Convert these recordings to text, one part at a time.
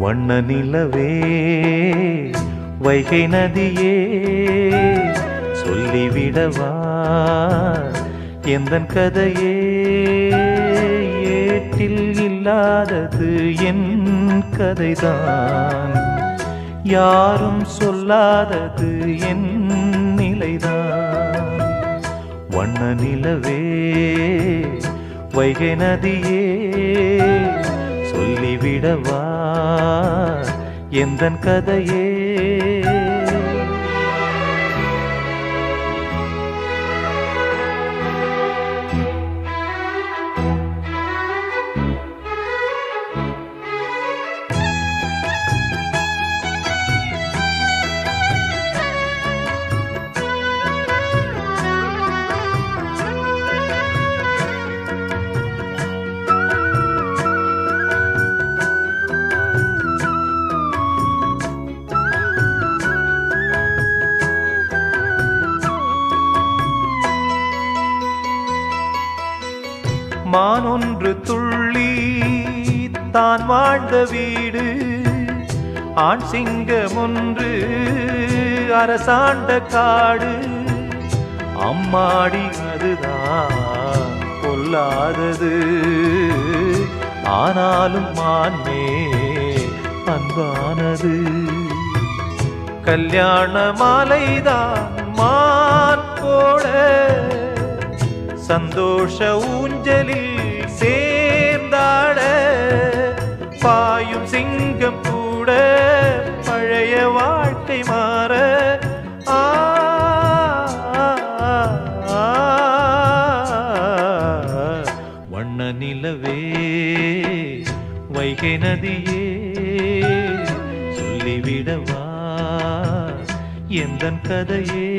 வண்ண நிலவே வைகை நதியே சொல்லிவிடவா எந்தன் கதையே ஏட்டில் இல்லாதது என் கதைதான் யாரும் சொல்லாதது என் நிலைதான் வண்ண நிலவே வைகை நதியே சொல்லிவிடவா எந்தன் கதையே மானொன்று துள்ளி தான் வாழ்ந்த வீடு ஆண் சிங்கம் ஒன்று அரசாண்ட காடு அம்மாடி அதுதான் கொல்லாதது ஆனாலும் மான்மே அன்பானது கல்யாண மாலைதான் மான் போட சந்தோஷ ஊஞ்சலில் சேர்ந்தாட பாயும் சிங்கம் கூட பழைய வாழ்க்கை மாற வண்ண நிலவே வைகை நதியே சொல்லிவிடவா எந்தன் கதையே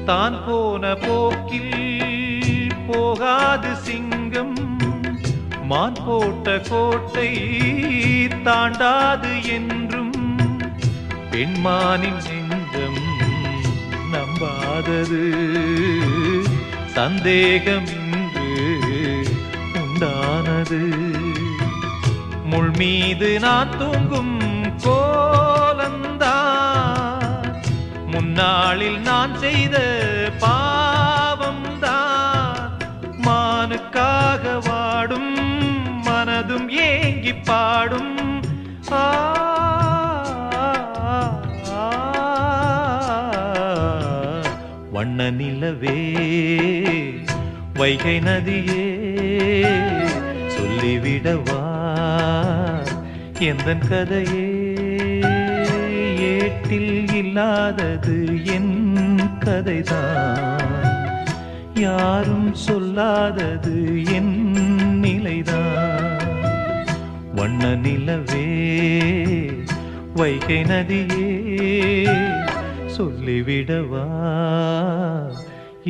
தான் போன போக்கில் போகாது சிங்கம் மான் போட்ட கோட்டை தாண்டாது என்றும் பெண்மானின் நெஞ்சம் நம்பாதது சந்தேகம் இன்று உண்டானது முள் மீது நான் தூங்கும் கோலந்தான் முன்னாளில் நான் செய்த பாவம்தான் மானுக்காக வாடும் மனதும் ஏங்கி பாடும் வண்ண நிலவே வைகை நதியே சொல்லிவிடவா எந்தன் கதையே ஏட்டில் இல்லாதது என் கதைதான் யாரும் சொல்லாதது என் நிலைதான் வண்ண நிலவே வைகை நதியே சொல்லிவிடவா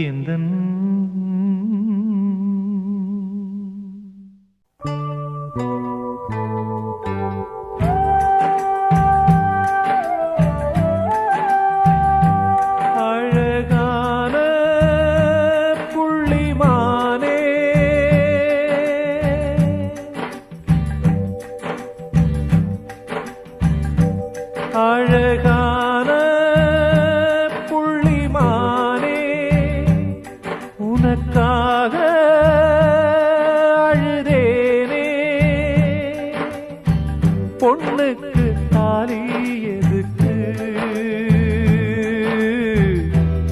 எந்தன் அழகான புள்ளிமானே உனக்காக அழுதேனே பொண்ணுக்கு தாலி எதுக்கு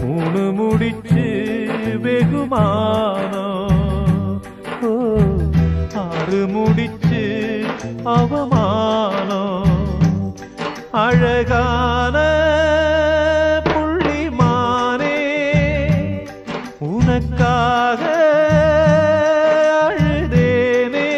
மூணு முடிச்சு வெகுமானம் ஆறு முடிச்சு அவமானம் அழகான புள்ளிமானே உனக்காக அழுதேனே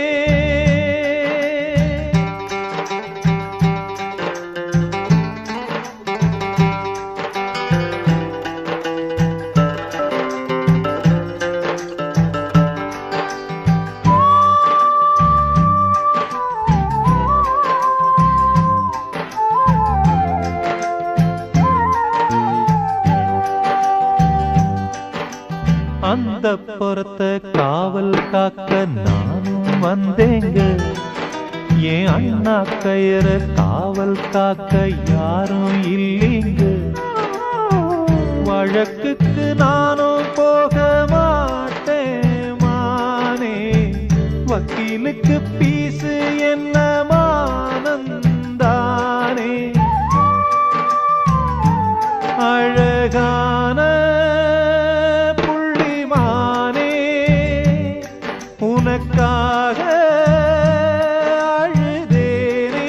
அந்த புறத்தை காவல் காக்க நானும் வந்தேங்க என் அண்ணா கயிற காவல் காக்க யாரும் இல்லைங்க வழக்குக்கு நானும் போக மாட்டேன் மானே வக்கீலுக்கு பீசு என்ன மானந்தானே அழகான உனக்காக அழுதேனே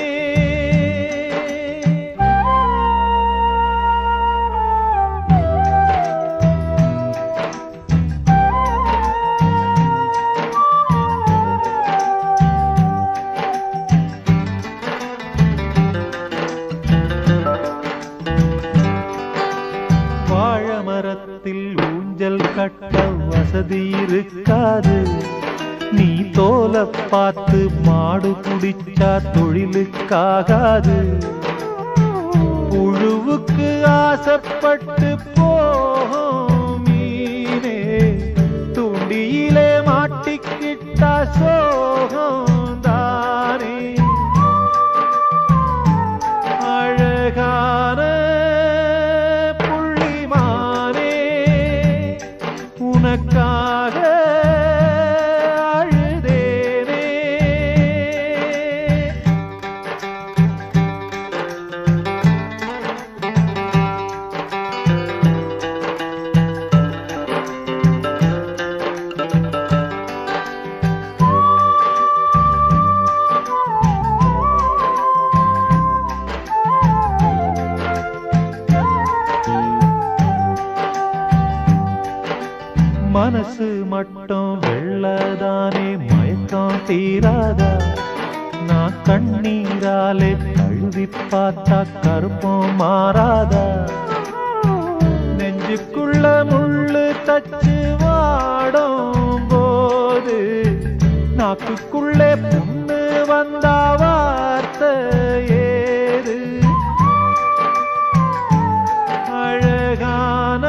வாழை மரத்தில் ஊஞ்சல் கட்ட வசதி இருக்காது நீ தோலை பார்த்து மாடு குடிச்சா தொழிலுக்காகாது புழுவுக்கு ஆசைப்பட்டு போகும் மீனே துண்டியிலே மாட்டிக்கிட்டா சோகம் தானே அழகான புள்ளிமானே உனக்காக மனசு மட்டும் வெள்ளதானே மயக்கம் தீராதா நான் கண்ணீராலே கழுவி பார்த்தா கருப்பம் மாறாதா நெஞ்சுக்குள்ள முள்ளு தச்சு வாடும் போது நாக்குக்குள்ளே புண்ணு வந்தா வார்த்தை ஏது அழகான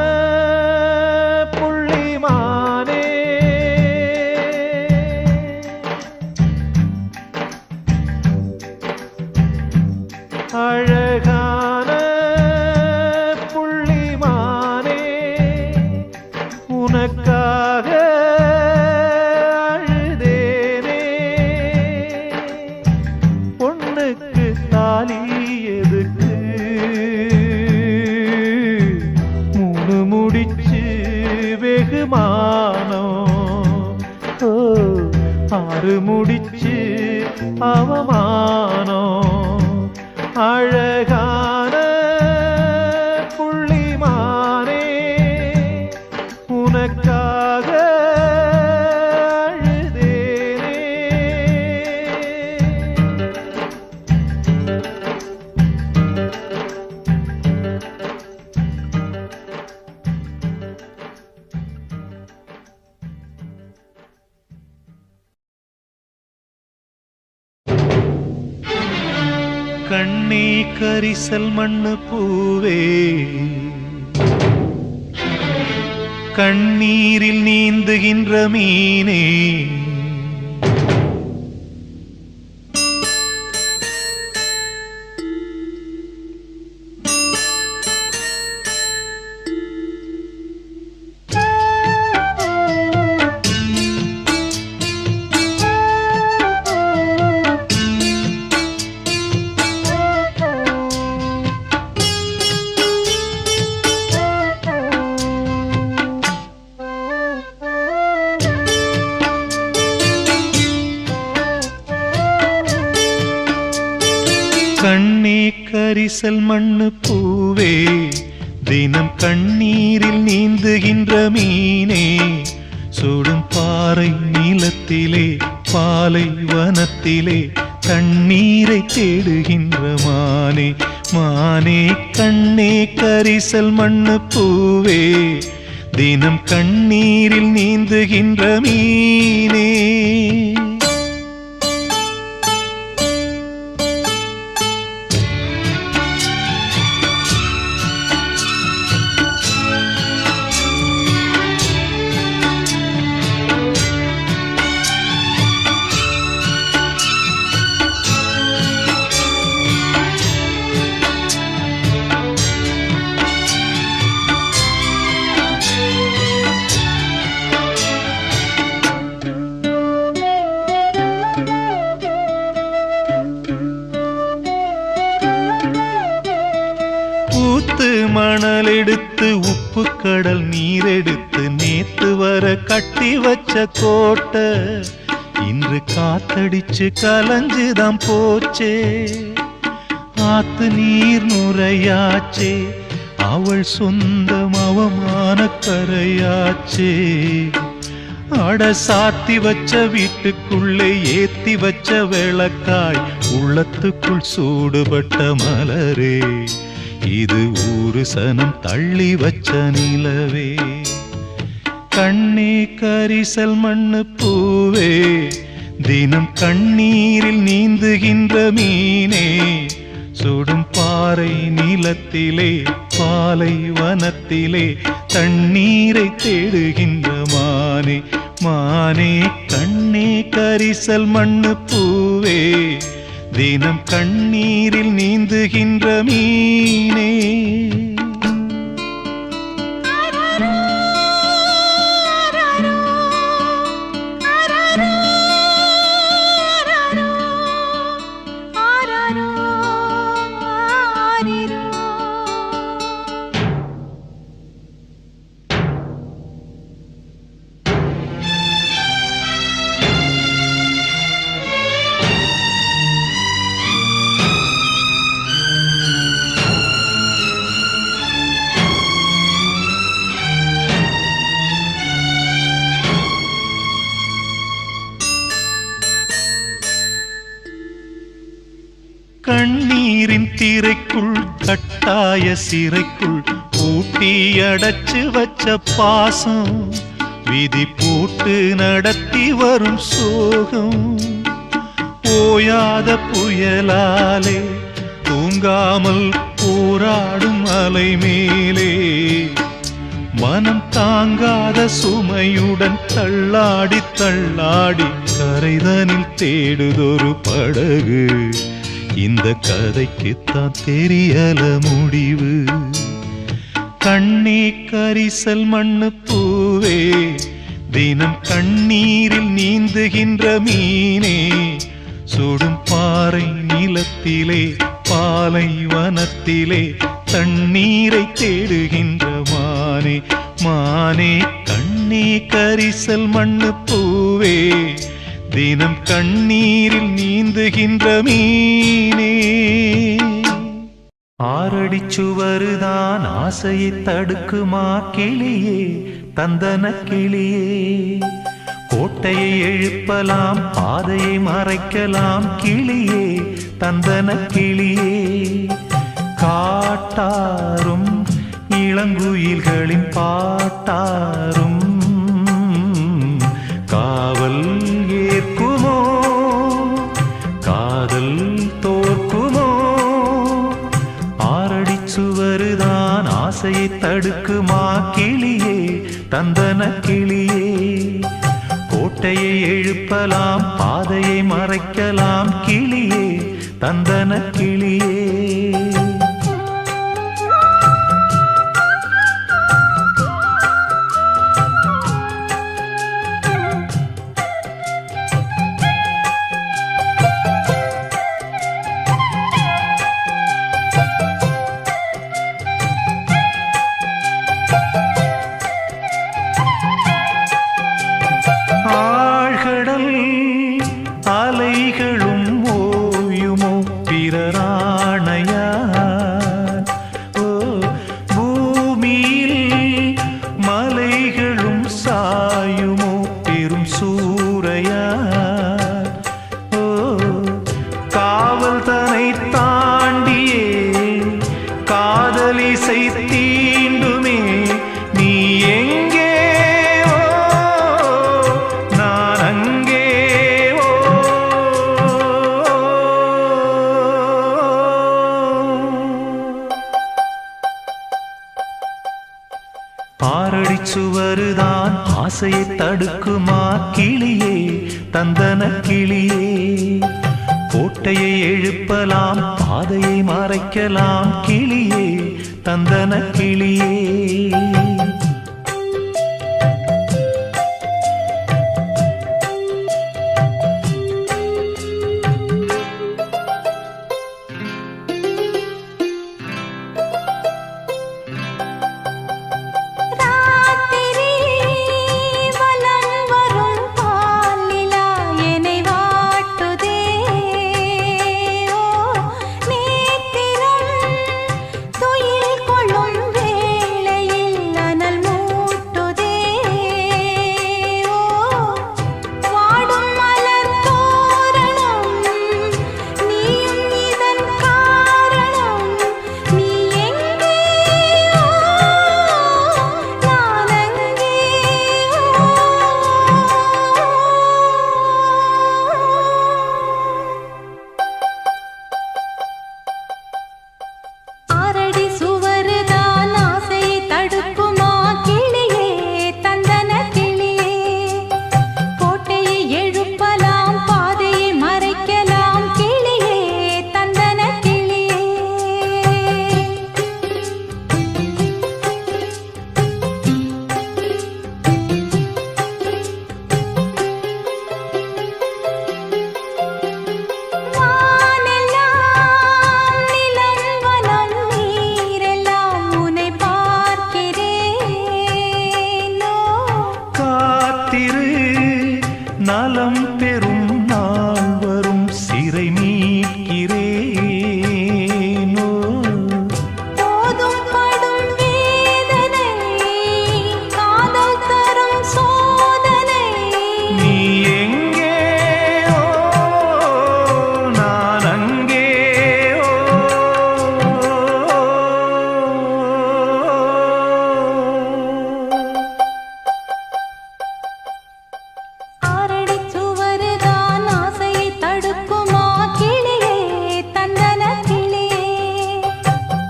அழகான புள்ளிமானே உனக்காக அழுதேனே பொண்ணுக்கு தாலி எதுக்கு மூணு முடிச்சு வெகுமானம் ஆறு முடிச்சு அவமானம் அழகான புள்ளிமானே உனக்காக அழுதேனே கண்ணே கரிசல் மண்ணு பூவே கண்ணீரில் நீந்துகின்ற மீனே கண்ணே கரிசல் மண்ணு பூவே, தினம் கண்ணீரில் நீந்துகின்ற மீனே, சுடும் பாறை நீளத்திலே பாலை வனத்திலே தண்ணீரை தேடுகின்ற மானே, மானே கண்ணே கரிசல் மண்ணு பூவே, தினம் கண்ணீரில் நீந்துகின்ற மீனே. ஊத்து மணல் எடுத்து உப்பு கடல் நீர் எடுத்து நேத்து வர கட்டி வச்ச கோட்டை இன்று காத்தடிச்சு கலஞ்சுதான் போச்சே. ஆத்து நீர் நுரையாச்சே, அவள் சொந்தம் அவமான கரையாச்சே. அட சாத்தி வச்ச வீட்டுக்குள்ளே ஏத்தி வச்ச விளக்காய் உள்ளத்துக்குள் சூடுபட்ட மலரே, இது ஊரு சனம் தள்ளி வச்ச நிலவே. கண்ணே கரிசல் மண்ணு பூவே, தினம் கண்ணீரில் நீந்துகின்ற மீனே, சுடும் பாறை நீளத்திலே பாலை வனத்திலே தண்ணீரை தேடுகின்ற மானே, மானே கண்ணே கரிசல் மண்ணு பூவே, தினம் கண்ணீரில் நீந்துகின்ற மீனே. கண்ணீரின் திரைக்குள் கட்டாய சிறைக்குள் பூட்டி அடைச்சு வச்ச பாசம், விதி போட்டு நடத்தி வரும் சோகம். ஓயாத புயலாலே தூங்காமல் போராடும் அலை மேலே, மனம் தாங்காத சுமையுடன் தள்ளாடி தள்ளாடி கரைதனில் தேடுதொரு படகு. இந்த கதைக்குத்தான் தெரியல முடிவு. கண்ணே கரிசல் மண்ணு பூவே, தினம் கண்ணீரில் நீந்துகின்ற மீனே, சுடும் பாறை நீளத்திலே பாலை வனத்திலே தண்ணீரை தேடுகின்ற மானே, மானே கண்ணே கரிசல் மண்ணு பூவே, தினம் கண்ணீரில் நீந்துகின்ற மீனே. ஆறடிச்சுவருதான் ஆசையை தடுக்குமா கிளியே, தந்தன கிளியே. கோட்டையை எழுப்பலாம் பாதையை மறைக்கலாம் கிளியே, தந்தன கிளியே. காட்டாரும் இளங்குயில்களின் பாட்டாரும் காவல் ஏற்குமோ, காதல் தோற்குமோ. ஆறடிச்சுவருதான் ஆசையை தடுக்குமா கிளியே, தந்தன கிளியே. கோட்டையை எழுப்பலாம் பாதையை மறைக்கலாம் கிளியே, தந்தன கிளியே. அலைகளும் ஓயுமோ பிறரா ஆறடி சுவருதான் ஆசையை தடுக்குமா கிளியே தந்தன கிளியே கோட்டையை எழுப்பலாம் பாதையை மறைக்கலாம் கிளியே தந்தன கிளியே நலம் பெறும் நாள் வரும் சிறை மீட்கிறேனோ போதும் படும் வேதனை காதல் தரும் சோதனை நீ எங்கே நான் அங்கே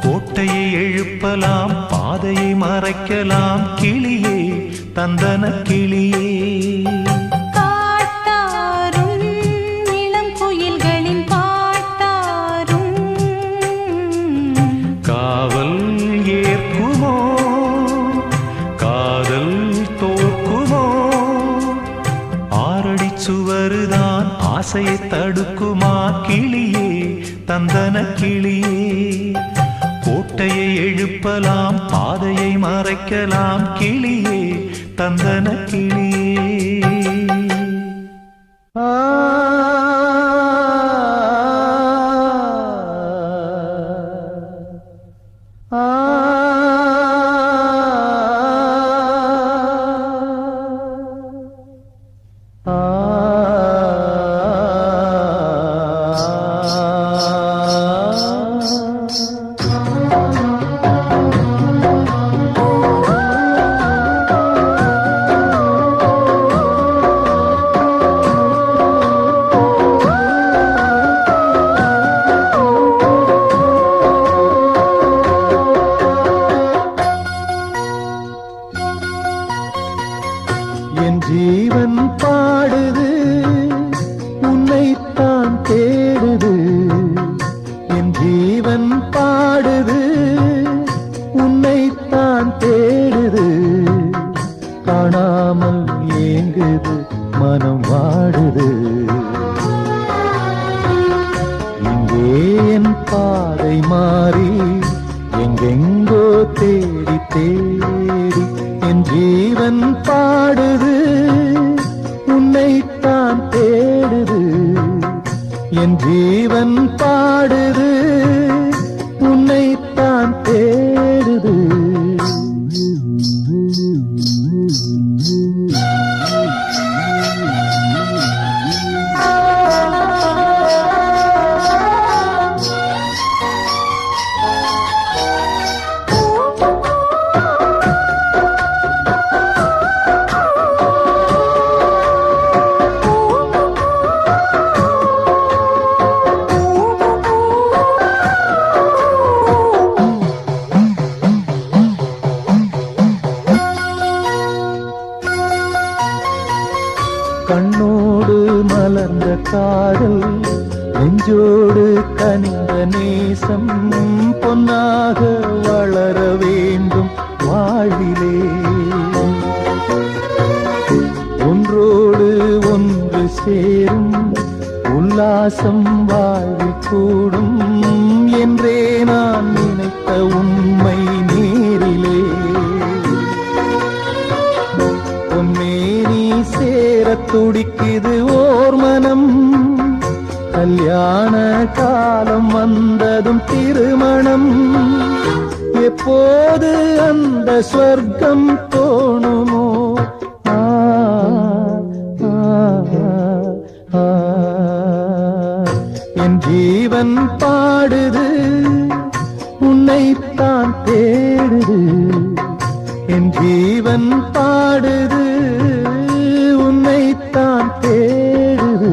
கோட்டையை எழுப்பலாம் பாதையை மறைக்கலாம் கிளியே தந்தன கிளியே காட்டாரும் இளம் குயில்களின் பாட்டாரும் காவல் ஏற்குமோ காதல் தோற்குமோ ஆறடி சுவருதான் ஆசையை தடுக்குமா கிளியே தந்தன கிளியே கோட்டையை எழுப்பலாம் பாதையை மறைக்கலாம் கிளியே தந்தன கிளியே என் ஜீவன் பாடுது உன்னைத்தான் தேடுது என் ஜீவன் பாடுது உன்னைத்தான் தேடுது காணாமல் ஏங்குது மனம் வாடுது இங்கே என் பாதை மாறி எங்கெங்கோ தேடி தேடி என் ஜீவன் பாடுது உன்னைத்தான் தேடுது என் ஜீவன் பாடுது உன்னைத்தான் தேடுது நேசம் பொன்னாக வளர வேண்டும் வாழ்விலே. ஒன்றோடு ஒன்று சேரும் உல்லாசம் வாழ்வில் கூடும் என்றே நான் நினைத்த உண்மை நேரிலே. பொன்னேனி சேரத் துடிக்குது ஓர் மனம், கல்யாண காலம் வந்ததும் திருமணம். எப்போது அந்த ஸ்வர்க்கம் தோணுமோ? ஆ, ஆ, ஆ. என் ஜீவன் பாடுது, உன்னைத்தான் தேடுது. என் ஜீவன் பாடுது, உன்னைத்தான் தேடுது.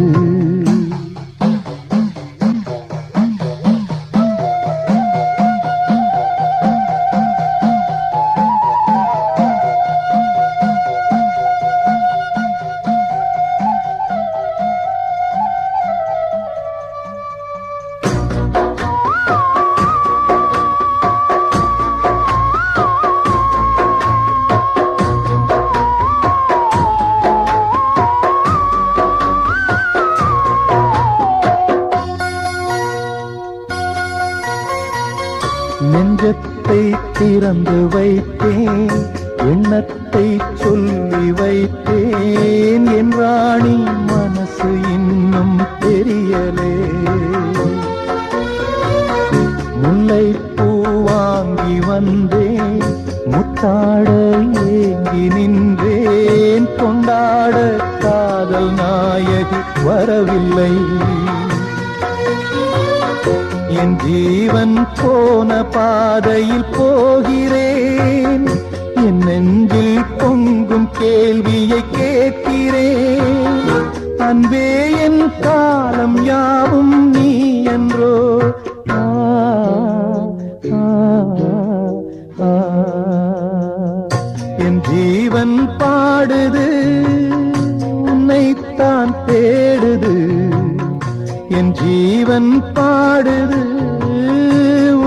நெஞ்சத்தை திறந்து வைத்தேன், எண்ணத்தை சொல்லி வைத்தேன். என் ராணி மனசு இன்னும் தெரியலே. முல்லைப்பூ வாங்கி வந்தேன், முத்தாட ஏங்கி நின்றேன். கொண்டாட காதல் நாயகி வரவில்லை. என் ஜீவன் போன பாதையில் போகிறேன். என் நெஞ்சில் பொங்கும் கேள்வியை கேட்கிறேன். அன்பே என் காலம் யாவும் நீ என்றோ? ஆ, ஆ, ஆ. என் ஜீவன் பாடுது, உன்னைத்தான் தேடுது. என் ஜீவன் பாடுது,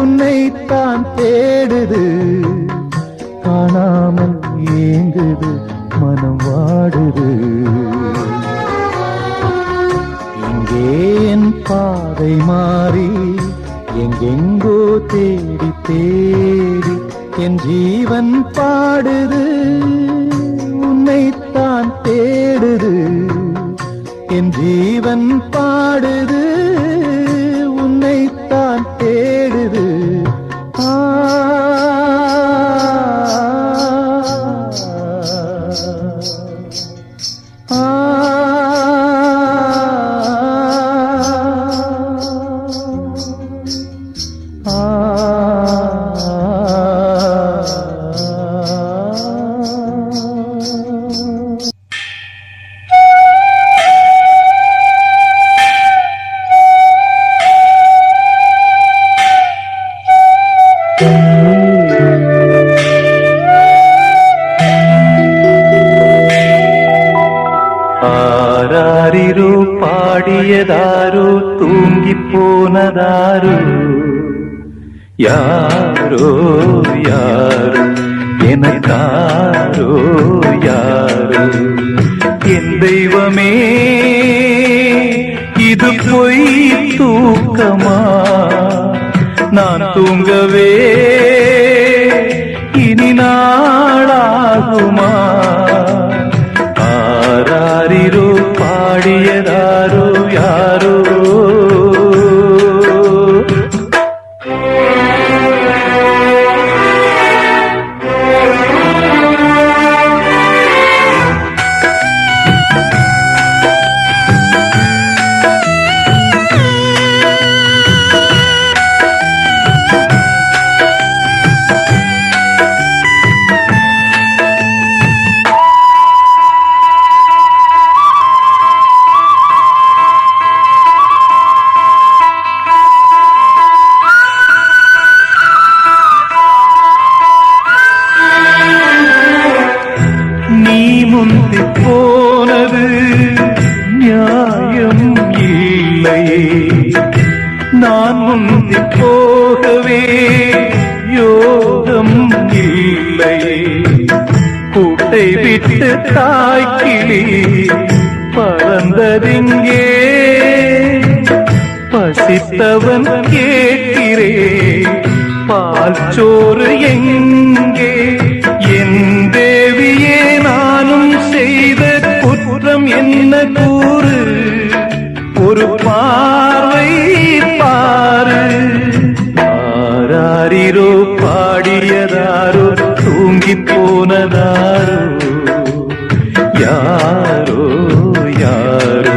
உன்னைத்தான் தேடுது. காணாமல் ஏங்குது, மனம் வாடுது. இங்கே என் பாதை மாறி எங்கெங்கோ தேடி தேடி என் ஜீவன் பாடுது, உன்னைத்தான் தேடுது. என் ஜீவன் பாடுது, உன்னைத்தான் தேடுது. ஆ, ஆ, ஆராரிரோ பாடியதாரோ தூங்கி போனதாரோ? யாரோ யாரோ எனக்காரோ யாரோ? என் தெய்வமே, இது பொய் தூக்கமா? நான் தூங்கவே இனி நாளாகுமா? ஆராரிரோ பாடியதாரோ யாரோ? போகவே யோகம் இல்லையே. கூட்டை விட்டு தாய்க்கிளி பறந்ததிங்கே, பசித்தவன் கேட்கிறே பால் சோறு எங்கே. என் தேவியே நானும் செய்த குற்றம் என்ன கூறு, ஒரு பார்வை பாரு. ஆராரிரோ பாடியதாரோ தூங்கி போனதாரோ, யாரோ யாரோ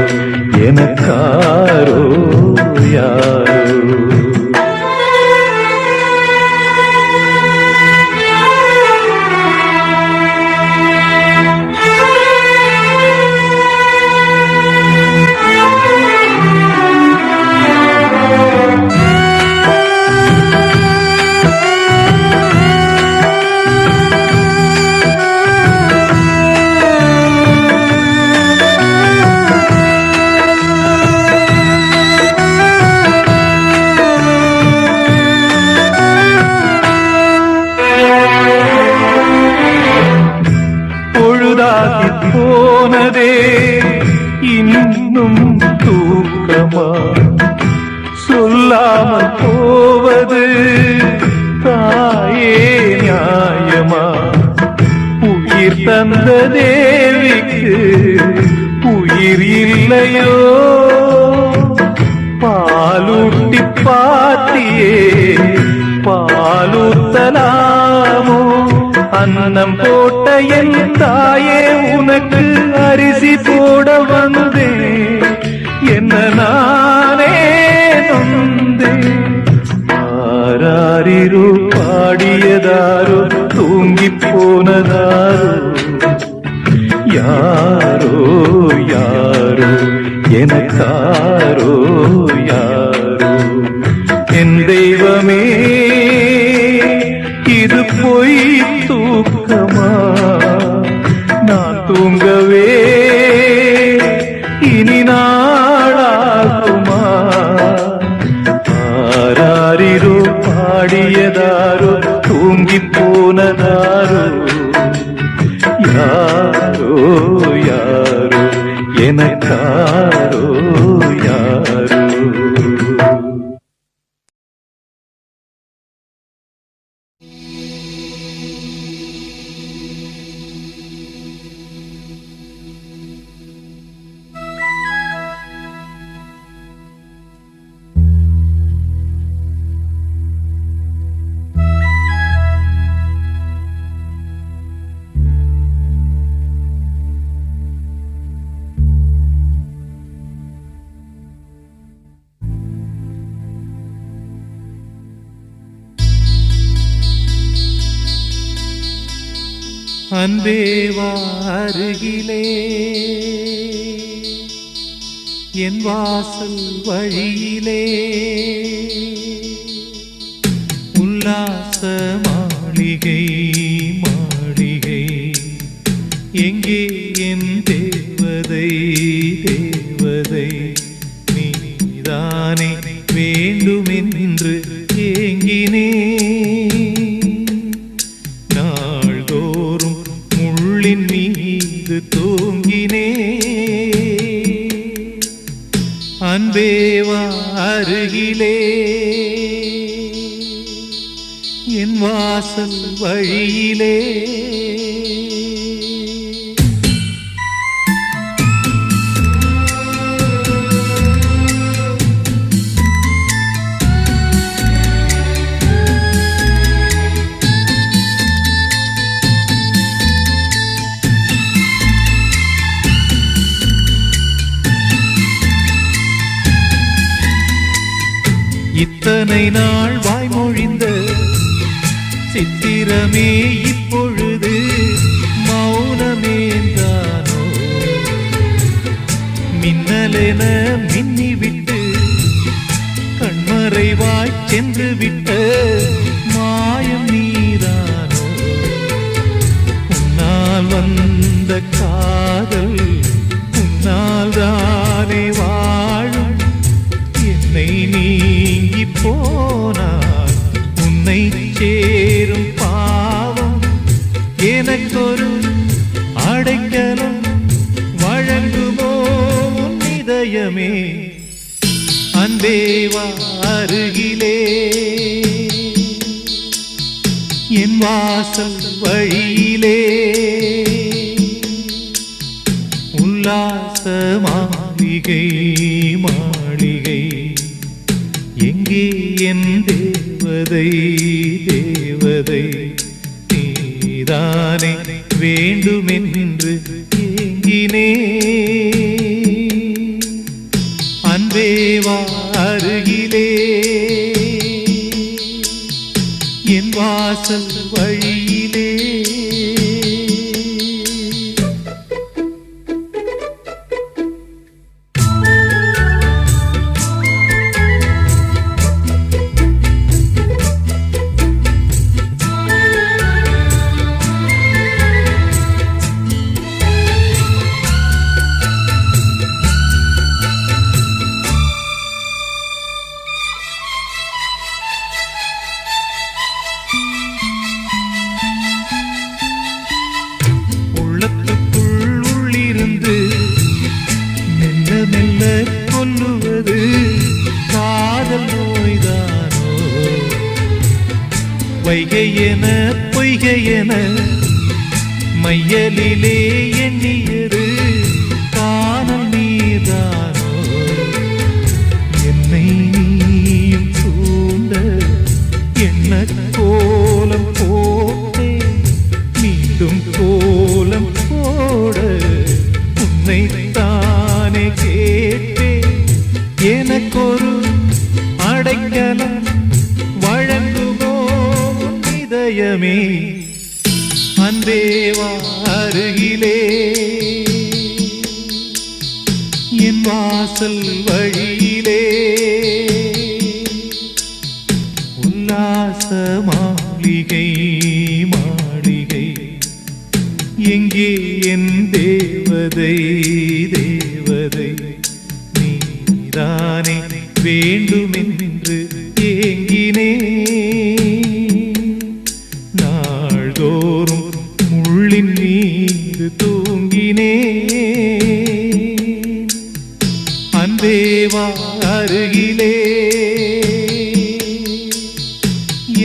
எனக்காரோ யாரோ. போனதே இன்னும் தூக்கமா, சொல்லாமல் போவது தாயே நியாயமா. உயிர் தந்த தேவிக்கு உயிர் இல்லையோ, பாலூட்டி பாத்தியே பாலூத்தலாமோ. அன்னம் போட்ட என் தாயே உனக்கு அரிசி போட வந்தேன், என்ன நானே நொந்தேன். ஆராரிரோ பாடியதாரோ தூங்கி போனதாரோ, யாரோ யாரோ எனக்காரோ யாரோ. என் தெய்வமே இது பொய் தூக்கமா, நான் தூங்கவே இனி நாளாகுமா. ஆராரிரோ பாடியதாரோ தூங்கி போனதாரோ, யாரோ யாரோ எனக்காரோ யாரோ. அன்பே வா அருகிலே, என் வாசல் வழியிலே. உல்லாச மாளிகை மாளிகை, எங்கே என் தேவதை தேவதை. நீதானே வேண்டுமென்று ஏங்கினே, நாள்தோறும் முள்ளின் மீது தூங்கினே. அன்பே வா அருகிலே, என் வாசல் வழியிலே. இத்தனை நாள் வாய்மொழிந்த சித்திரமே இப்பொழுது மௌனமேந்தானோ. மின்னலென மின்னிவிட்டு கண்மறைவாய் சென்று விட்ட மாயம் நீதானோ. உன்னால் வந்த காதல் உன்னால் தானே வாழும், என்னை நீங்கி போனா உன்னை சேரும் பாவம் எனக்கொரு அடைக்கலம் வழங்குமோ உன் இதயமே அன்பே வா அருகிலே என் வாசல் வழியிலே உல்லாச மாளிகை மாளிகை எங்கே என் தேவதை தேவதை நீதானே வேண்டுமென்று ஏங்கினே அன்பே வா அருகிலே என் வாசல் வழியிலே கொல்லுவது காதல் நோய்தானோ வைகையென பொய்கையென மையலிலே எண்ணியது காணல் நீதானோ என்னை நீயும் சூண்ட என்ன கோலம் போட்டே மீண்டும் கோலம் போட உன்னை தானே கேட்டே எனக்கொரு அடைக்கலம் வழங்குமோ இதயமே அன்பே வா அருகிலே என் வாசல் வழியிலே உல்லாச மாளிகை மாளிகை எங்கே என் தேவதை தேவதை நீதானே வேண்டுமென்று ஏங்கினே நாள்தோறும் முள்ளின் மீது தூங்கினே அன்பே வா அருகிலே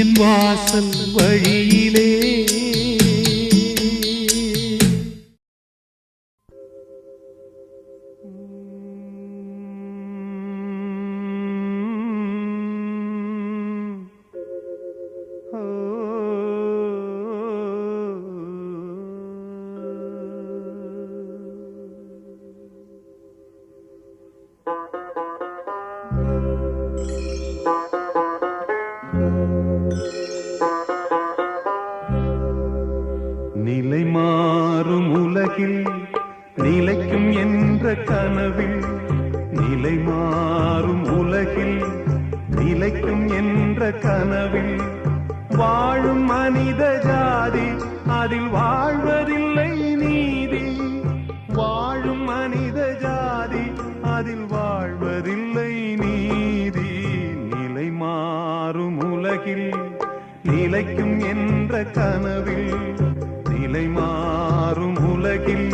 என் வாசல் வழியிலே நிலை மாறும் உலகில் நிலைக்கும் என்ற கனவில் நிலை மாறும் உலகில் நிலைக்கும் என்ற கனவில் வாழும் மனித ஜாதி அதில் வாழ்வதில்லை நீதி வாழும் மனித ஜாதி அதில் வாழ்வதில்லை நீதி நிலை மாறும் உலகில் நிலைக்கும் என்ற கனவில் நிலை மாறும் உலகில்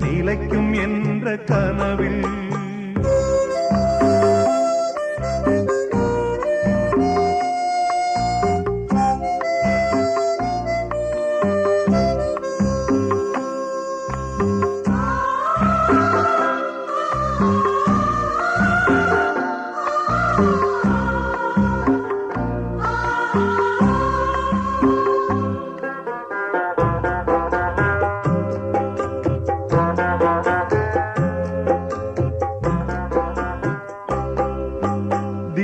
நிலைக்கும் என்ற கனவில்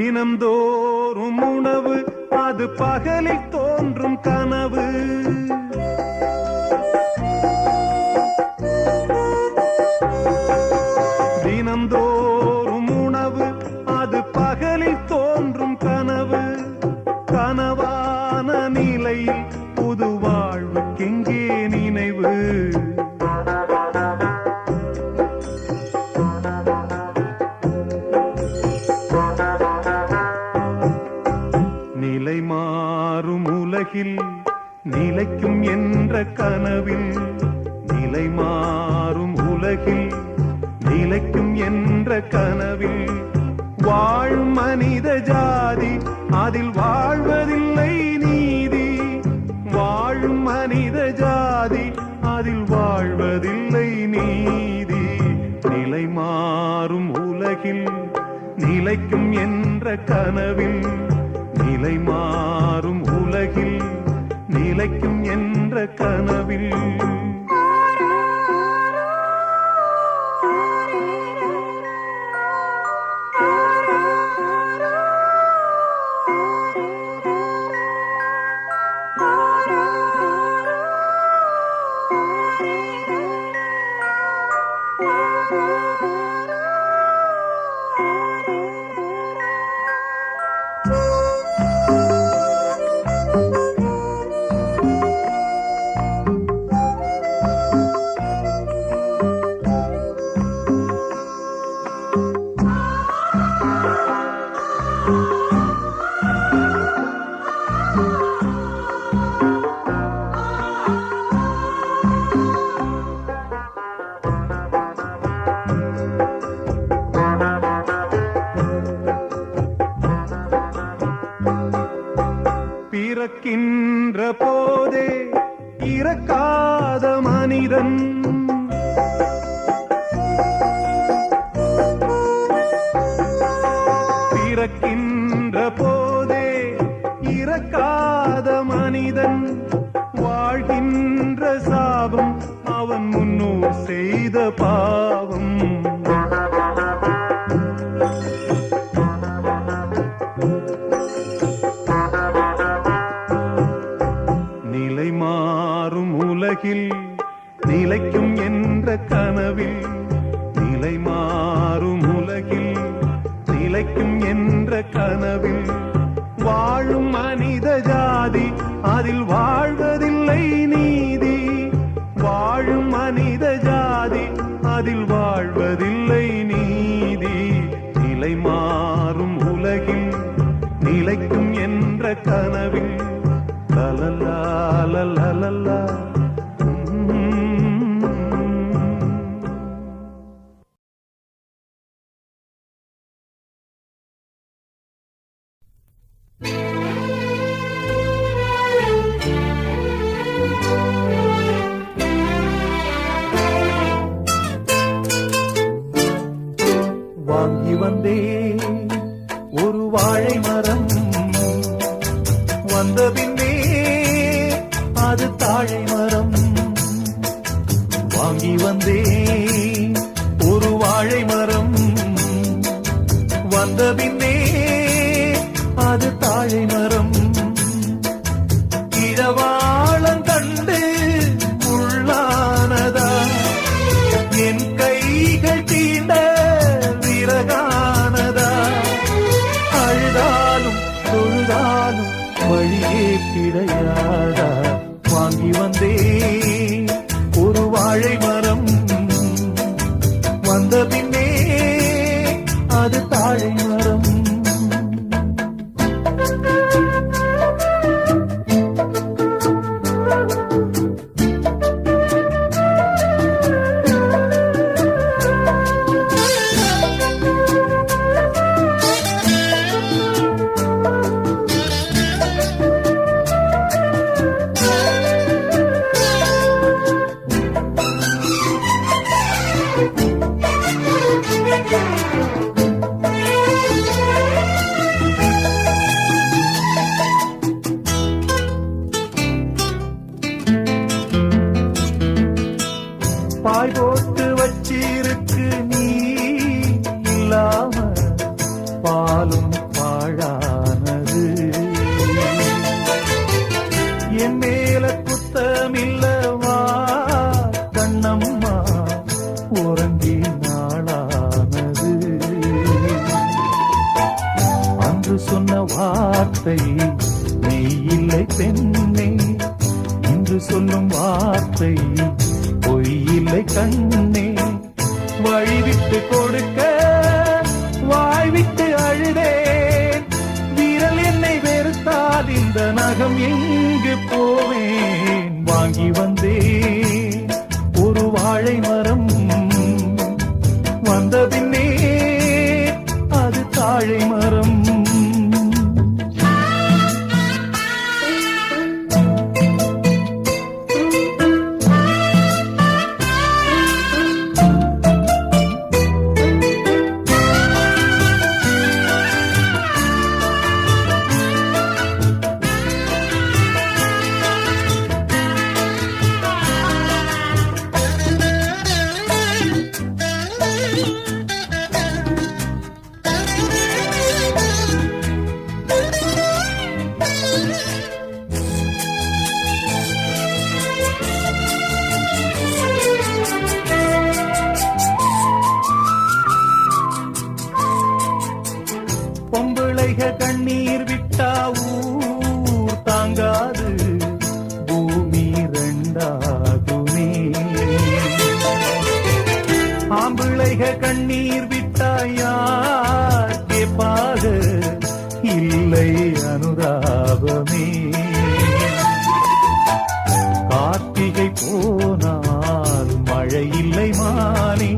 தினம்தோறும் உணவு அது பகலில் தோன்றும் கனவு தினம்தோறும் உணவு அது பகலில் தோன்றும் கனவு கனவான நிலையில் புது வாழ்வுக்கெங்கே நினைவு நிலை மாறும் உலகில் நிலைக்கும் என்ற கனவில், நிலை மாறும் உலகில் நிலைக்கும் என்ற கனவில் வாழும் மனித ஜாதி அதில் வாழ்வதில்லை நீதி. வாழும் மனித ஜாதி அதில் வாழ்வதில்லை நீதி. நிலை மாறும் உலகில் நிலைக்கும் என்ற கனவில், நிலை மாறும் உலகில் நிலைக்கும் என்ற கனவில். பிறக்கின்ற போதே இறக்காத மனிதன், பிறக்கின்ற போதே இறக்காத மனிதன் வாழ்கின்ற சாபம் அவன் முன்னோர் செய்த பாவம். நிலை மாறும் உலகில் நிலைக்கும் என்ற கனவில், நிலை மாறும் உலகில் நிலைக்கும் என்ற கனவில் வாழும் மனித ஜாதி அதில் வாழ்வதில்லை நீதி. வாழும் மனித ஜாதி அதில் வாழ்வதில்லை நீதி. நிலை மாறும் உலகில் நிலைக்கும் என்ற கனவில் லலலா லலலா. வாங்கி வந்தே ஒரு வாழை மரம், வந்த பின்னே அது தாழை மரம். வாங்கி வந்தே ஒரு வாழை மரம், வந்த பின்னே அது தாழை மரம். இளவாளம் கண்டு உள்ளானதா என் கைகள் தீண்ட விறகானதா. அழுதாலும் தொழுதாலும் வழியே கிடையாதா. வாங்கி வந்தே ஒரு வாழை மரம், வந்த பின்னே அது தாழை மரம். பாய் போட்டு வச்சிருக்கு நீ இல்லாம பாலும் பாழானது. என் மேல குத்தமில்லவா கண்ணம்மா உறங்கி நாளானது. அன்று சொன்ன வார்த்தை மெய் இல்லை பெண்ணே, இன்று சொல்லும் வார்த்தை பொய் இல்லை கண்ணே. வழிவிட்டு கொடுக்க வாய்விட்டு அழுதேன், விரல் என்னை வெறுத்தா அந்த நகம் எங்கு போவேன் வாங்கி வந்தேன் ஒரு வாழை மரம் வந்த பின்னே அது தாழை மரம் பொம்பளைக கண்ணீர் விட்டா ஊர் தாங்காது பூமி ரெண்டாகுமே ஆம்பிளைக கண்ணீர் விட்டா யார் கேட்பாக இல்லை அனுதாபமே கார்த்திகை போனால் மழை இல்லை மானே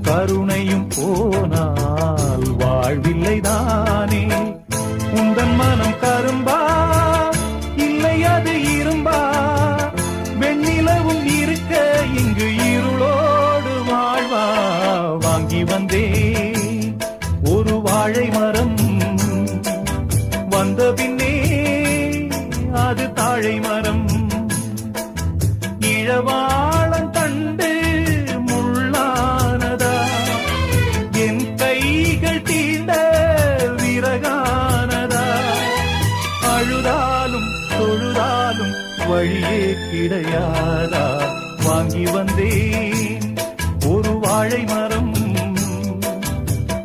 கருணையும் போனால் வாழ்வில்லை தானே உந்தன் மனம் கரும்பா இல்லை அது இரும்பா வெண்ணிலவும் இருக்க இங்கு இருளோடு வாழ்வா வாங்கி வந்தே ஒரு வாழை மரம் வந்த பின்னே அது தாழை மரம் இழவாளம் கண்டு முள்ளானதா என் கைகள் தீண்ட விறகானதா அழுதாலும் தொழுதாலும் வழியே கிடையாதா வாங்கி வந்தேன் ஒரு வாழை மரம்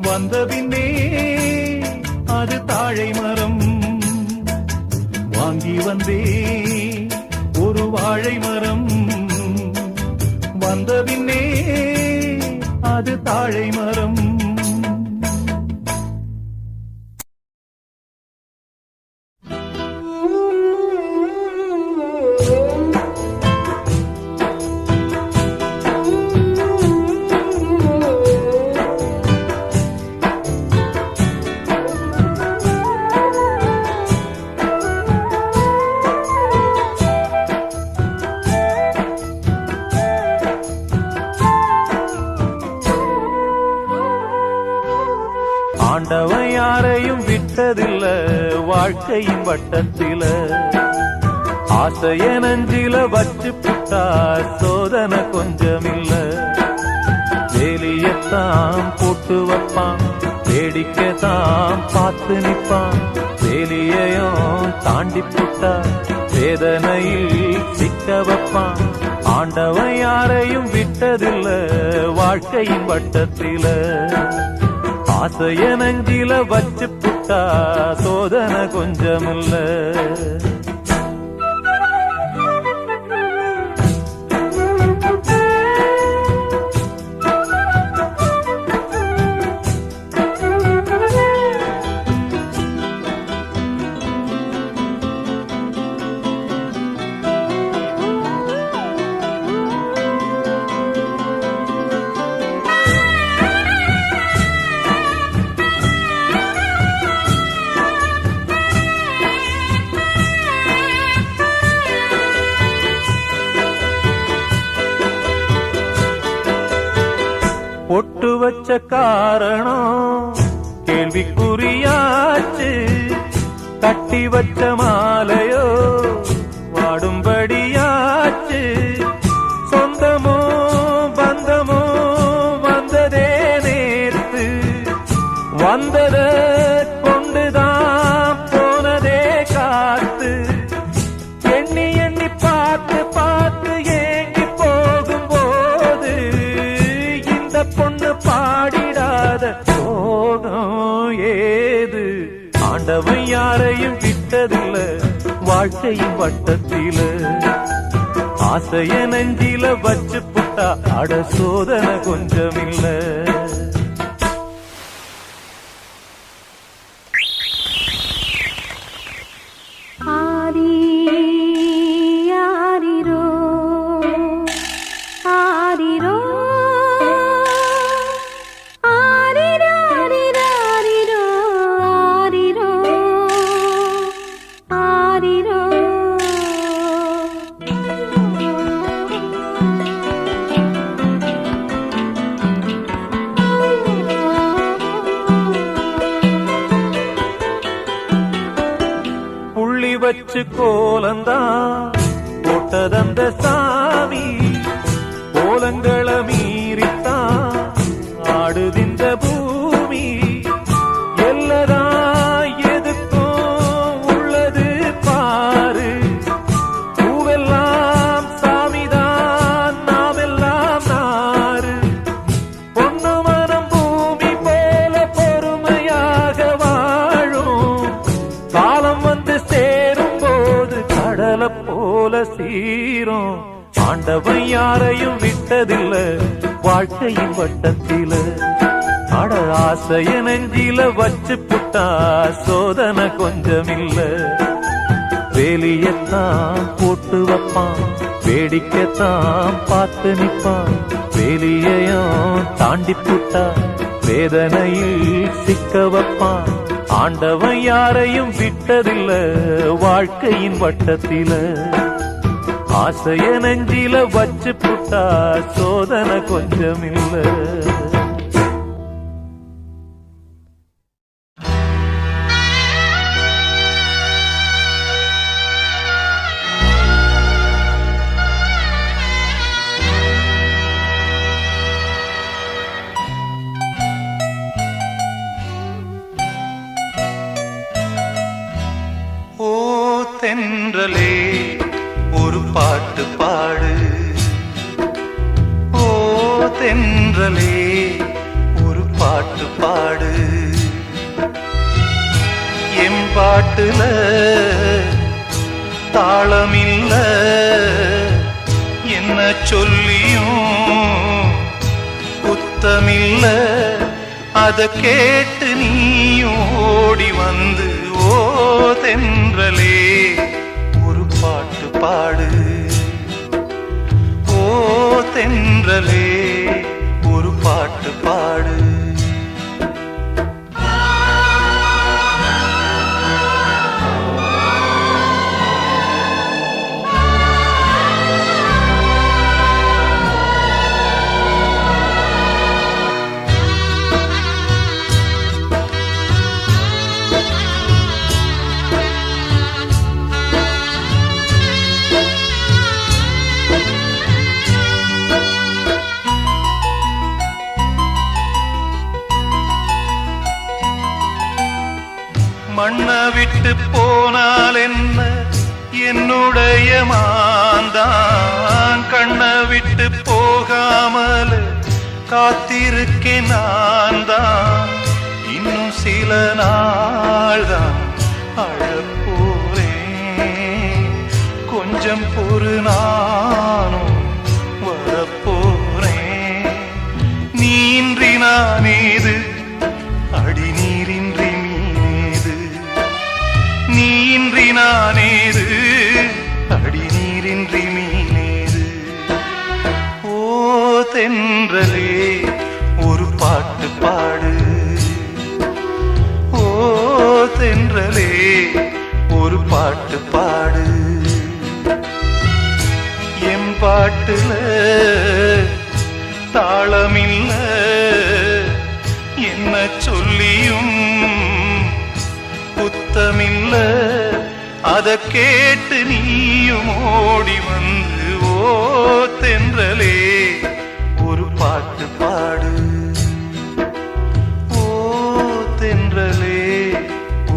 வந்த பின்னே அது தாழை மரம் வாங்கி வந்தேன் ஒரு வாழை மரம் வந்த பின்னே அது தாழை மரம் ஆண்டவன் யாரையும் விட்டதில்ல வாழ்க்கையின் வட்டத்தில ஆசைய நஞ்சில வச்சு புட்டா சோதனை கொஞ்சமில்ல வேலியத்தான் போட்டு வைப்பான் வேடிக்கைத்தான் பார்த்து நிற்பான் வேலியையும் தாண்டி புட்டா வேதனையில் சிக்க வைப்பான் ஆண்டவன் யாரையும் விட்டதில்ல வாழ்க்கையின் வட்டத்தில ஆசைய நஞ்சில வச்சு புட்டா சோதனை கொஞ்சமில்ல பொட்டு வச்ச காரணம் கேள்விக்குறியாச்சு கட்டி வச்ச மாலையோ வாடும்படியாச்சு சொந்தமோ பந்தமோ வந்ததே நேர்த்து வந்தத கொண்டுதான் போனதே காத்து எண்ணி எண்ணி பார்த்து பார்த்து ஏங்கி போகும்போது இந்த பொண்ணு பாடிடாத சோகம் ஏது ஆண்டவன் யாரையும் விட்டதில்ல வாழ்க்கையின் வட்டத்தில ஆசைய நெஞ்சில வச்சு புட்டா அட சோதனை கொஞ்சமில்ல வச்சு கோலந்தான் போட்டதந்த சாமி கோலங்களை மீறித்தான் ஆடுதிந்த பூமி எல்லதா எதுக்கும் உள்ளது பாரு பூவெல்லாம் சாமிதான் நாமெல்லாம் நாறு பொண்ணு மனம் பூமி போல பொறுமையாக வாழும் காலம் வந்து சேரும் போது கடலை போல சீரும் ஆண்டவன் யாரையும் விட்டதில்ல வாழ்க்கையின் வட்டத்தில அட ஆசைய நெஞ்சில வச்சு புட்டா சோதனை கொஞ்சமில்ல வேலியத்தான் போட்டு வைப்பான் வேடிக்கைத்தான் பார்த்து நிற்பான் வேலியையும் தாண்டி புட்டா வேதனையில் சிக்க வைப்பான் ஆண்டவன் யாரையும் விட்டதில்ல வாழ்க்கையின் வட்டத்தில ஆசைய நெஞ்சில வச்சு புட்டா சோதனை கொஞ்சமில்ல ஓ தென்றலே ஒரு பாட்டு பாடு ஓ தென்றலே ஒரு பாட்டு பாடு என் பாட்டுல தாளமில்ல என்ன சொல்லியும் குத்தமில்ல அத கேட்டு நீயும் ஓடி வந்து ஓ தென்றலே ஒரு பாட்டு பாடு ஓ தென்றலே ஒரு பாட்டு பாடு மண்ணை விட்டு போனால் என்ன என்னுடைய மாந்தான் கண்ணை விட்டு போகாமல் காத்திருக்கேன் நான் தான் இன்னும் சில நாள் தான் அழப்போறேன் கொஞ்சம் பொறு நானும் வரப்போறேன் நீன்றி நானேது அடி நீரின்றி நீன்றி நானேது அடி நீரின்றி மீனேது ஓ தென்றலே ஒரு பாட்டு பாடு ஓ தென்றலே ஒரு பாட்டு பாடு என் பாட்டுல தாளமில்ல என்ன சொல்லியும் குத்தமில்ல அத கேட்டு நீயும் ஓடி வந்து ஓ தென்றலே ஒரு பாட்டு பாடு ஓ தென்றலே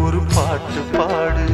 ஒரு பாட்டு பாடு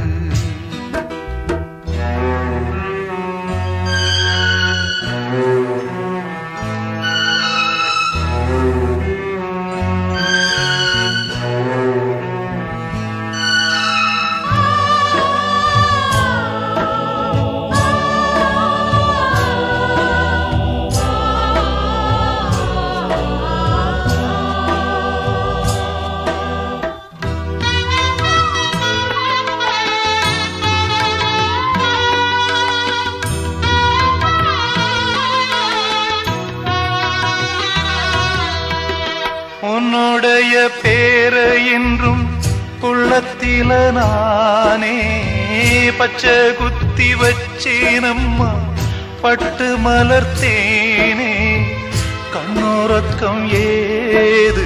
உன்னுடைய பேர என்றும் உள்ளத்தில நானே பச்சை குத்தி வச்சேனம்மா பட்டு மலர்த்தேனே கண்ணுறக்கம் ஏது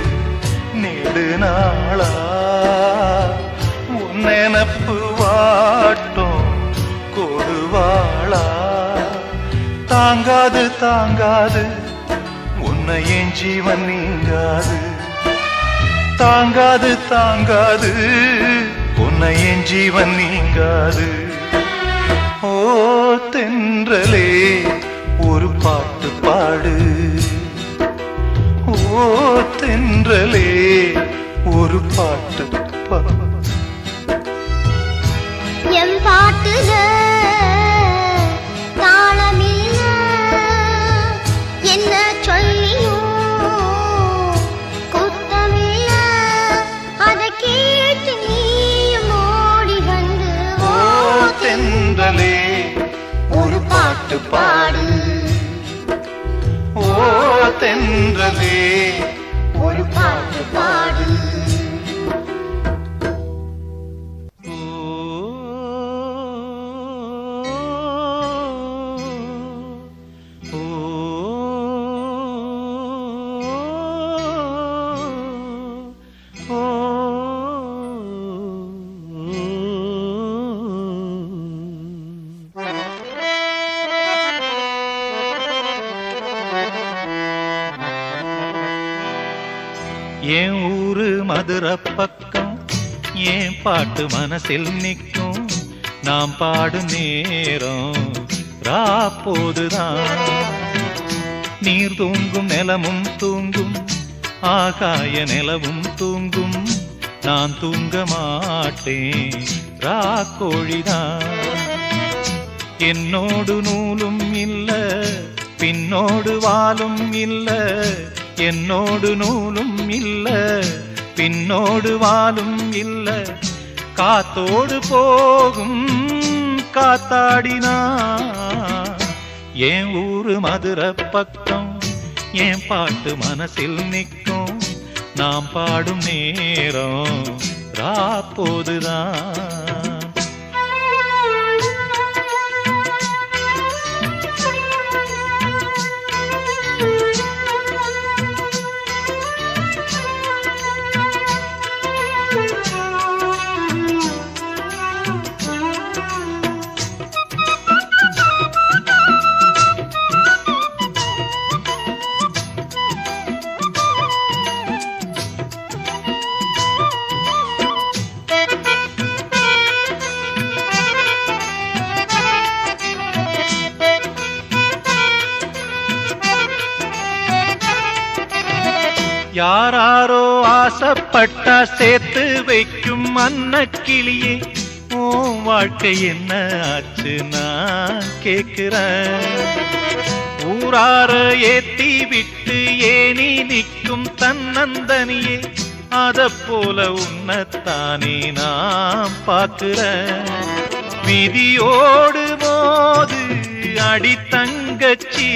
நெடுநாளா உன் நினப்பு வாட்டும் பாடுவாளா? தாங்காது தாங்காது உன்னை என் ஜீவன் நீங்காது. தாங்காது தாங்காது உன்னை என் ஜீவன் நீங்காது. ஓ தென்றலே ஒரு பாட்டு பாடு. ஓ தென்றலே ஒரு பாட்டு பாடு. என் பாட்டுல தாளமில்ல, என்ன சொல்லியும் குத்தமில்ல. அதை கேட்டு நீயும் ஓடி வந்து ஓ தென்றலே ஒரு பாட்டு பாடு. ஓ தென்றலே ஒரு பாட்டு பாடு. என் ஊரு மதுரை பக்கம் என் பாட்டு மனசில் நிற்கும். நாம் பாடும் நேரம் ராப்போதுதான். நீர் தூங்கும் நிலமும் தூங்கும், ஆகாய நிலவும் தூங்கும். நான் தூங்க மாட்டேன் ராக்கோழிதான். என்னோடு நூலும் இல்ல, பின்னோடு வாலும் இல்ல. என்னோடு நூலும் இல்ல, பின்னோடு வாலும் இல்ல. காத்தோடு போகும் காத்தாடினா. என் ஊரு மதுரை பக்கம் என் பாட்டு மனசில் நிற்கும். நாம் பாடும் நேரம் ராப்போதுதான். யாராரோ ஆசைப்பட்டா சேர்த்து வைக்கும் அன்னக்கிளியே. ஓ வாழ்க்கை என்ன ஆச்சு நான் கேட்கிறேன். ஊரார ஏத்தி விட்டு ஏனி நிற்கும் தன்னந்தனியே. அத போல உன்னத்தானே நான் பார்க்கிறேன். விதியோடு மோது அடி தங்கச்சி.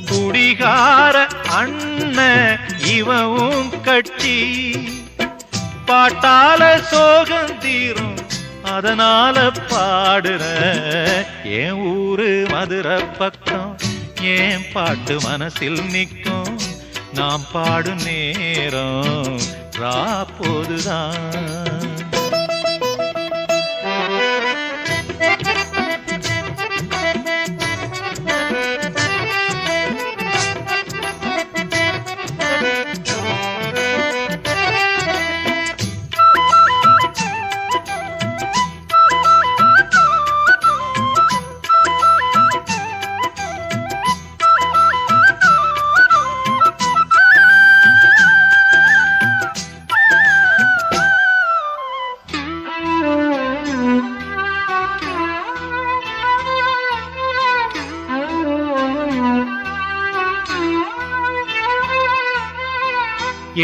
குடிகார அண்ணன் இவவும் கட்சி. பாட்டால சோகம் தீரும் அதனால பாடுற. என் ஊரு மதுரை பக்கம் என் பாட்டு மனசில் நிற்கும். நாம் பாடும் நேரம் ராப்போதுதான்.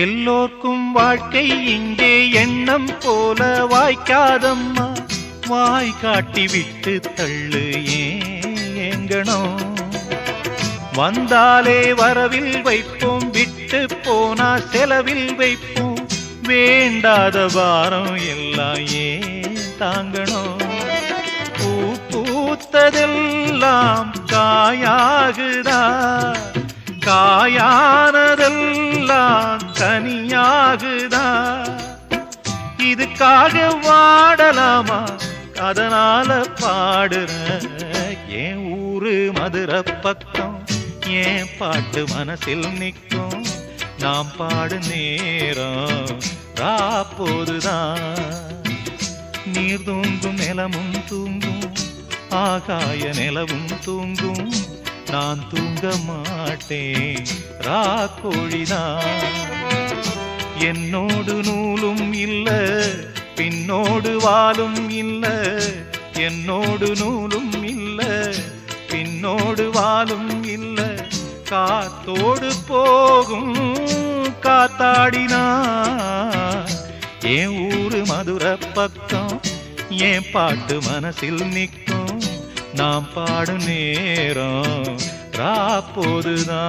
எல்லோர்க்கும் வாழ்க்கை இங்கே எண்ணம் போல வாய்க்காதம்மா. வாய் காட்டி விட்டு தள்ளு ஏங்கணும். வந்தாலே வரவில் வைப்போம், விட்டு போனா செலவில் வைப்போம். வேண்டாத பாரம் எல்லாம் ஏன் தாங்கணும். பூ பூத்ததெல்லாம் காயாகுதா, காயானதெல்லாம் கனியாகுதா. இதுக்காக வாடலாமா, அதனால பாடுறேன். என் ஊரு மதுரை பக்கம், என் பாட்டு மனசில் நிற்கும். நாம் பாடு நேரம் ராப்போதுதான். நீர் தூங்கும் நிலமும் தூங்கும், ஆகாய நிலவும் தூங்கும். நான் தூங்க மாட்டேன் ராக்கோழிதான். என்னோடு நூலும் இல்ல, பின்னோடு வாலும் இல்ல. என்னோடு நூலும் இல்ல, பின்னோடு வாலும் இல்ல. காத்தோடு போகும் காத்தாடினா. என் ஊரு மதுரை பக்கம், என் பாட்டு மனசில் நிற்கும். நாம் பாடும் நேரம் ராப்போதுதான்.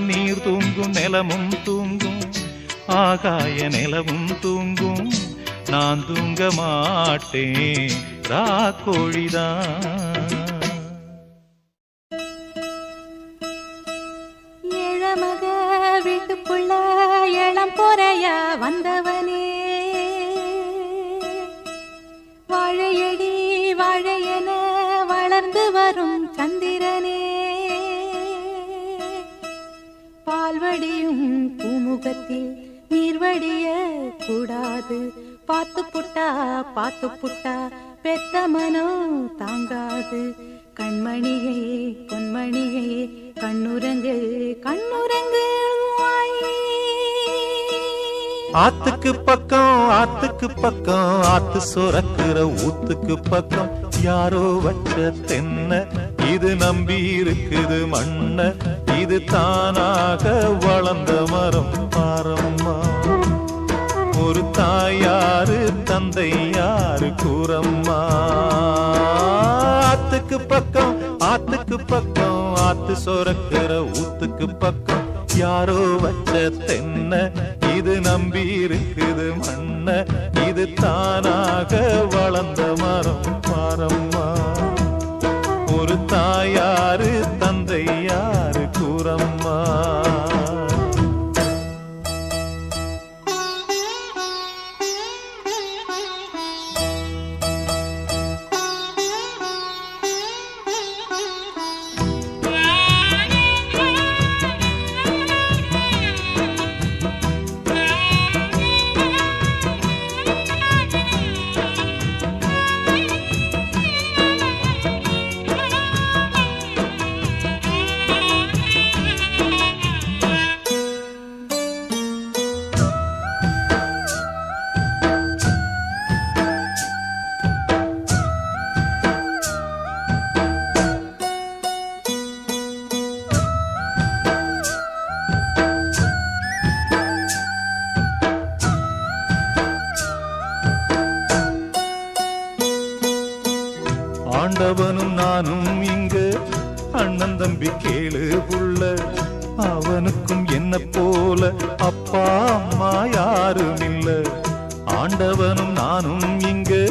நீர் தூங்கும் நிலமும் தூங்கும், ஆகாய நிலவும் தூங்கும். நான் தூங்க மாட்டேன் ராக்கோழிதான். ஏழமக வீட்டுக்குள்ள இளம் பொறையா வந்தவனே, வாழையடி வாழையென வளர்ந்து வரும் சந்திரனே, பால்வடியும் பூமுகத்தில் நீர்வடிய கூடாது. பார்த்து புட்டா பெத்த மனம் தாங்காது. கண்மணியே பொன்மணியே கண்ணுரங்கு கண்ணுரங்கு. ஆத்துக்கு பக்கம் ஆத்துக்கு பக்கம், ஆத்து சுரக்கிற ஊத்துக்கு பக்கம். யாரோ வச்ச தென்ன இது நம்பி இருக்குது மண்ண. இது தானாக வளர்ந்த மரம் பாரம்மா. ஒரு தாயாரு தந்தை யாரு கூறம்மா. ஆத்துக்கு பக்கம் ஆத்துக்கு பக்கம், ஆத்து சுரக்கிற ஊத்துக்கு பக்கம். யாரோ வச்ச தென்ன இது நம்பி இருக்குது மண்ண. இது தானாக வளர்ந்த மரம் பாரம்மா. ஒரு தாயாரு தந்தை யாரு கூறம்மா. ஆண்டவனும் நானும் இங்கு அண்ணன் தம்பி கேளு புள்ள. அவனுக்கும் என்ன போல அப்பா அம்மா யாரும் இல்ல. ஆண்டவனும் நானும் இங்கு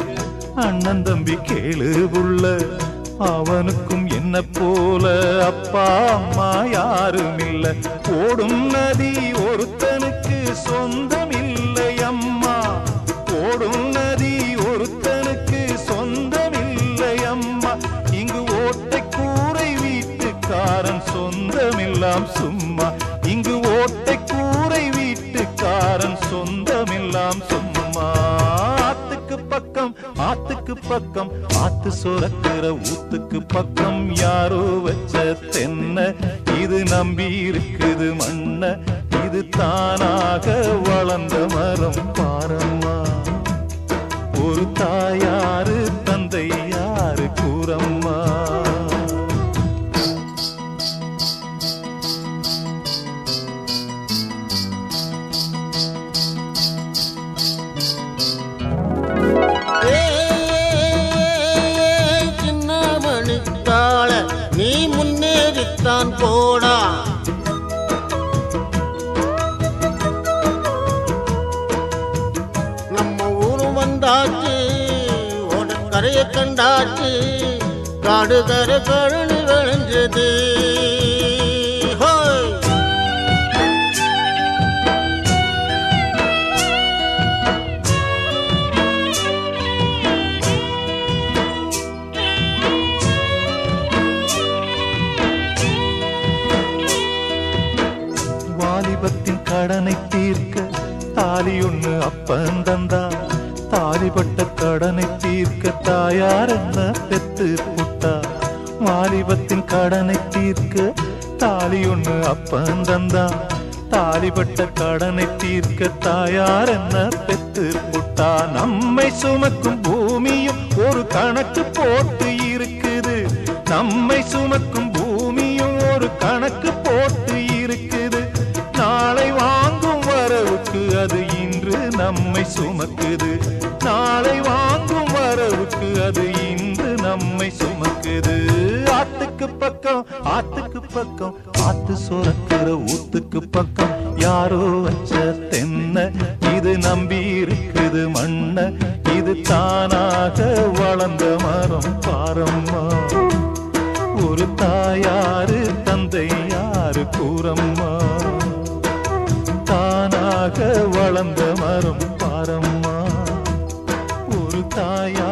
அண்ணன் தம்பி கேளு புள்ள. அவனுக்கும் என்ன போல அப்பா அம்மா யாரும் இல்ல. ஓடும் நதி ஒருத்தனுக்கு சொந்தம் இல்லை அம்மா. ஓடும் நதி ஒருத்தனுக்கு சொந்தம் இல்லை அம்மா. இங்கு ஓட்டை கூரை வீட்டுக்காரன் சொந்தமில்லாம் சும்மா. இங்கு ஓட்டை கூரை வீட்டுக்காரன் சொந்தமில்லாம் சும்மா. ஆத்துக்கு பக்கம் ஆத்துக்கு பக்கம், ஆத்து சுரக்கிற ஊத்துக்கு பக்கம். யாரோ வச்ச தென்ன இது நம்பி இருக்குது மண்ண. இது தானாக வளர்ந்த மரம் பாரம்மா. ஒரு தாயாரு தந்தை யாரு கூறம்மா. சின்னமணி தாள நீ முன்னேறித்தான் போடா. வந்தாச்சு ஓடக்கரையை கண்டாச்சு. காடு கரை கழனி விளைஞ்சது. தீர்க்க தாயார் என்ன பெத்து புட்டா வாலிபத்தின் கடனை தீர்க்க தாலி ஒண்ணு அப்பன் தந்தான் தாலிப்பட்ட கடனை தீர்க்க தாயார் என்ன பெத்து புட்டா நம்மை சுமக்கும் பூமியும் ஒரு கணக்கு போட்டு இருக்குது நம்மை சுமக்கும் பூமியும் ஒரு கணக்கு போட்டு இருக்குது நாளை வாங்கும் வரவுக்கு அது இன்று நம்மை சுமக்குது நாளை வாங்கும் வரவுக்கு அது இன்று நம்மை சுமக்குது ஆத்துக்கு பக்கம் ஆத்து சுரக்கிற ஊத்துக்கு பக்கம் யாரோ வச்ச தென்ன இது நம்பி இருக்குது மண்ண இது தானாக வளர்ந்த மரம் பாரம்மா ஒரு தாயாரு தந்தை யாரு கூறம்மா தானாக வளர்ந்த மரம் பாரம்மா ஒரு தாயார்